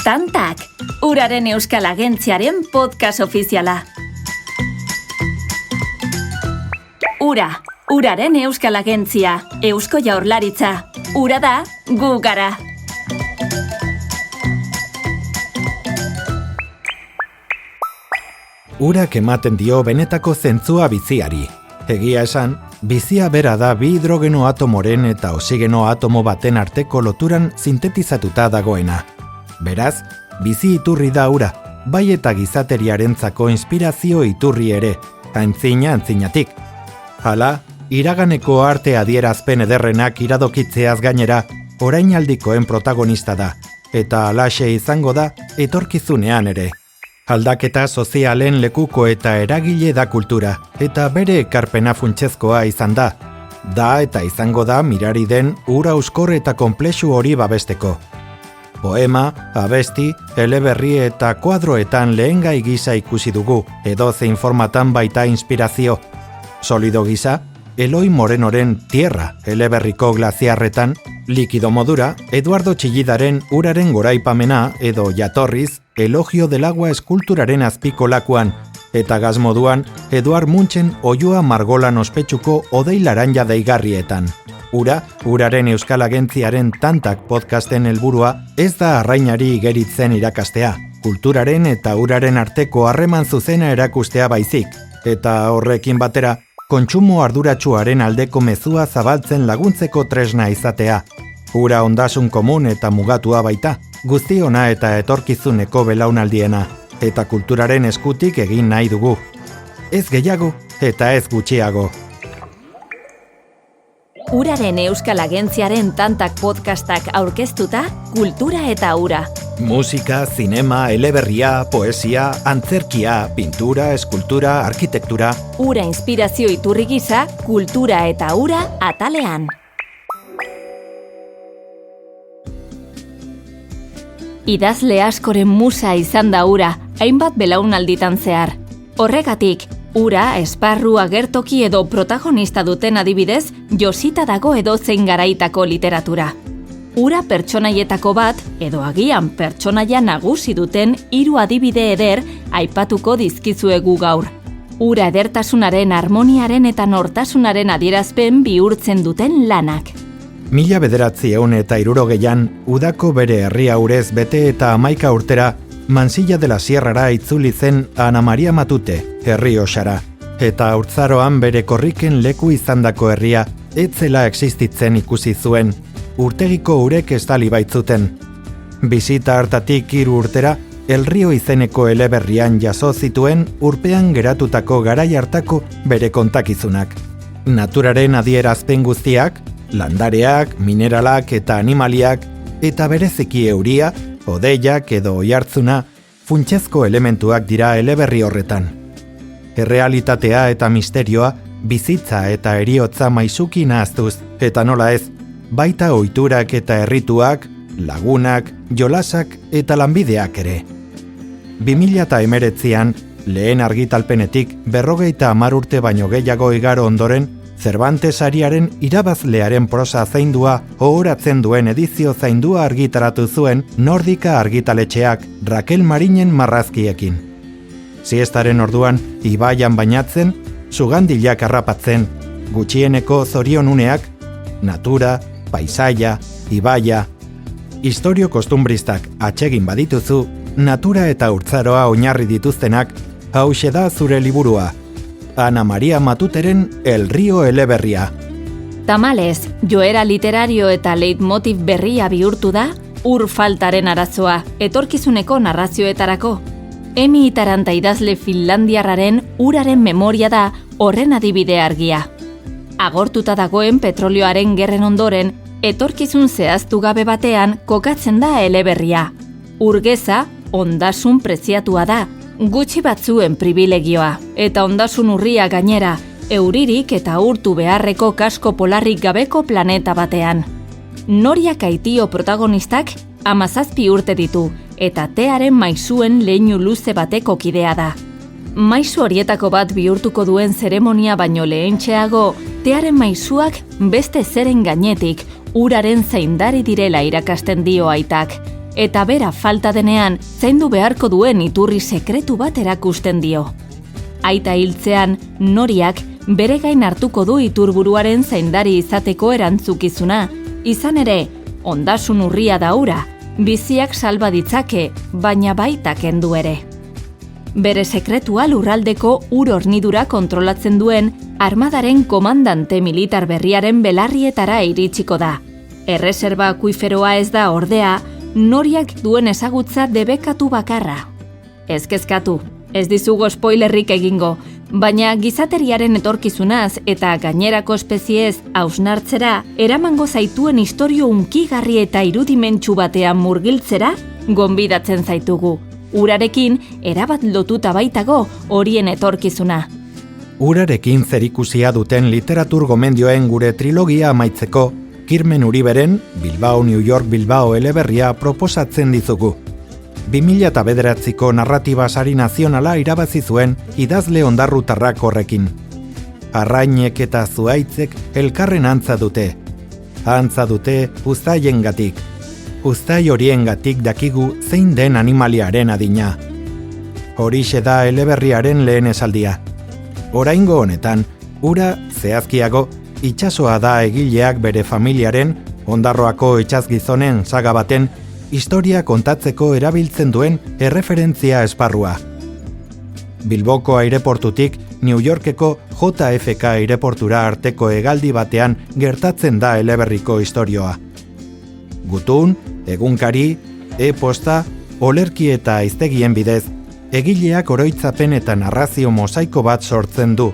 Tantak, Uraren Euskal Agentziaren podcast ofiziala. Ura, Uraren Euskal Agentzia, Eusko Jaurlaritza. Ura da, gu gara. Urak ematen dio benetako zentzua biziari. Egia esan, bizia bera da bi hidrogeno atomoren eta oxigeno atomo baten arteko loturan sintetizatuta dagoena. Beraz, bizi iturri da ura, bai eta gizateriarentzako inspirazio iturri ere, antzinatik. Hala, iraganeko arte adierazpen ederrenak iradokitzeaz gainera, orainaldikoen protagonista da, eta halaxe izango da etorkizunean ere. Aldaketa sozialen lekuko eta eragile da kultura, eta bere ekarpena funtsezkoa izan da. Da eta izango da mirari den ura euskor eta konplexu hori babesteko. Poema, abesti, eleberri eta kuadroetan lehengai gisa ikusi dugu, edozein formatan baita inspirazio. Solido gisa, Eloi Morenoren Tierra eleberriko glaziarretan, likido modura, Eduardo Chillidaren Uraren goraipamena edo jatorriz, Elogio del Agua eskulturaren azpiko lakuan, eta gaz moduan, Eduard Munchen Oiua Margolan ospetsuko Odei Laranja deigarrietan. Ura, Uraren Euskal Agentziaren Tantak podcasten helburua ez da arrainari igeritzen irakastea, kulturaren eta uraren arteko harreman zuzena erakustea baizik, eta horrekin batera, kontsumo arduratsuaren aldeko mezua zabaltzen laguntzeko tresna izatea. Ura ondasun komun eta mugatua baita, guztiona eta etorkizuneko belaunaldiena, eta kulturaren eskutik egin nahi dugu. Ez gehiago eta ez gutxiago. Uraren Euskal Agentziaren Tantak podcastak aurkeztuta, kultura eta ura. Musika, zinema, eleberria, poesia, antzerkia, pintura, eskultura, arkitektura. Ura inspirazio iturri gisa, kultura eta ura atalean. Idazle askoren musa izan da ura, hainbat belaunalditan zehar. Horregatik, ura, esparru, agertoki edo protagonista duten adibidez, josita dago edozein garaitako literatura. Ura pertsonaietako bat, edo agian pertsonaia nagusi duten 3 adibide eder aipatuko dizkizuegu gaur. Ura edertasunaren, harmoniaren eta nortasunaren adierazpen bihurtzen duten lanak. 1960an, udako bere herria urez bete eta 11 urtera, Mansilla de la Sierrara itzuli zen Ana Maria Matute, herri osara. Eta haurtzaroan bere korriken leku izandako herria, etzela existitzen ikusi zuen, urtegiko urek estali baitzuten. Bisita hartatik 3 urtera, El Rio izeneko eleberrian jaso zituen urpean geratutako garai hartako bere kontakizunak. Naturaren adierazpen guztiak, landareak, mineralak eta animaliak, eta bereziki euria, hodeiak edo oihartzuna, funtsezko elementuak dira eleberri horretan. Errealitatea eta misterioa, bizitza eta heriotza maisuki nahaztuz, eta nola ez, baita ohiturak eta errituak, lagunak, jolasak eta lanbideak ere. 2019an, lehen argitalpenetik 50 urte baino gehiago igaro ondoren, Cervantes Ariaren irabazlearen prosa zaindua ohoratzen duen edizio zaindua argitaratu zuen Nordika argitaletxeak Raquel Marinen marrazkiekin. Siestaren orduan ibaian bainatzen, sugandilak harrapatzen, gutxieneko zorionuneak, natura, paisaia, ibaia. Historio kostumbristak atsegin badituzu, natura eta urtzaroa oinarri dituztenak, hauxe da zure liburua. Ana Maria Matuteren El Rio eleberria. Tamalez, joera literario eta leitmotiv berria bihurtu da, ur faltaren arazoa, etorkizuneko narrazioetarako. Emi Itaranta idazle finlandiarraren uraren memoria da horren adibide argia. Agortuta dagoen petrolioaren gerren ondoren, etorkizun zehaztu gabe batean kokatzen da eleberria. Urgeza, ondasun preziatua da, gutxi batzuen pribilegioa, eta ondasun urria gainera, euririk eta urtu beharreko kasko polarrik gabeko planeta batean. Noria Kaitio protagonistak 17 urte ditu, eta tearen maisuen leinu luze bateko kidea da. Maisu horietako bat bihurtuko duen zeremonia baino lehentxeago, tearen maisuak beste zeren gainetik uraren zaindari direla irakasten dio aitak, eta bera falta denean zaindu beharko duen iturri sekretu bat erakusten dio. Aita hiltzean, Noriak bere gain hartuko du iturburuaren zaindari izateko erantzukizuna, izan ere, ondasun urria da hura, biziak salba ditzake, baina baita kendu ere. Bere sekretua lurraldeko ur hornidura kontrolatzen duen armadaren komandante militar berriaren belarrietara iritsiko da. Erreserba akuiferoa ez da ordea, Noriak duen ezagutza debekatu bakarra. Ez kezkatu, ez dizugo spoilerrik egingo, baina gizateriaren etorkizunaz eta gainerako espeziez hausnartzera eramango zaituen istorio hunkigarri eta irudimentsu batean murgiltzera gonbidatzen zaitugu. Urarekin erabat lotuta baitago horien etorkizuna. Urarekin zerikusia duten literatur gomendioen gure trilogia amaitzeko, Kirmen Uriberen Bilbao New York Bilbao eleberria proposatzen dizugu. 2009ko narratiba sari nazionala irabazi zuen idazle ondarrutarrak horrekin. Arrainek eta zuhaitzek elkarren antza dute. Antza dute uztaiengatik. Uztai horiengatik dakigu zein den animaliaren adina. Horixe da eleberriaren lehen esaldia. Oraingo honetan, ura zehazkiago itsasoa da egileak bere familiaren, Ondarroako itsasgizonen saga baten, historia kontatzeko erabiltzen duen erreferentzia esparrua. Bilboko aireportutik New Yorkeko JFK aireportura arteko hegaldi batean gertatzen da eleberriko istorioa. Gutun, egunkari, e-posta, olerki eta hiztegien bidez, egileak oroitzapen eta narrazio mosaiko bat sortzen du,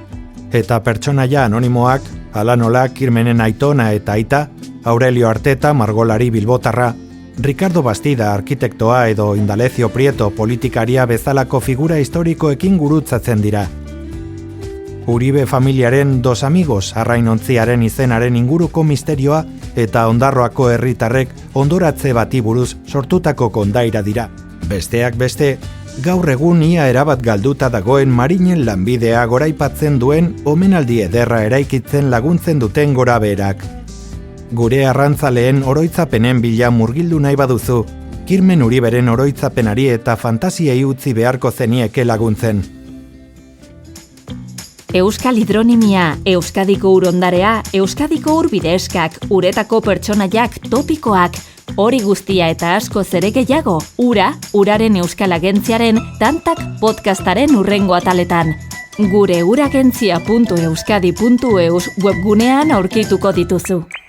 eta pertsonaia anonimoak, hala nola Kirmenen aitona eta aita, Aurelio Arteta margolari bilbotarra, Ricardo Bastida arkitektoa edo Indalecio Prieto politikaria bezalako figura historikoekin gurutzatzen dira. Uribe familiaren Dos Amigos arrainontziaren izenaren inguruko misterioa eta Ondarroako herritarrek ondoratze bati buruz sortutako kondaira dira. Besteak beste, gaur egun ia erabat galduta dagoen marinen lanbidea goraipatzen duen omenaldi ederra eraikitzen laguntzen duten gorabeherak. Gure arrantzaleen oroitzapenen bila murgildu nahi baduzu, Kirmen Uriberen oroitzapenari eta fantasiei utzi beharko zenieke laguntzen. Euskal hidronimia, Euskadiko urondarea, Euskadiko urbideskak, uretako pertsonaiak, topikoak, hori guztia eta asko zere gehiago, uraren Euskal Agentziaren Tantak podcastaren hurrengo ataletan. Gure uragentzia.euskadi.eus webgunean aurkituko dituzu.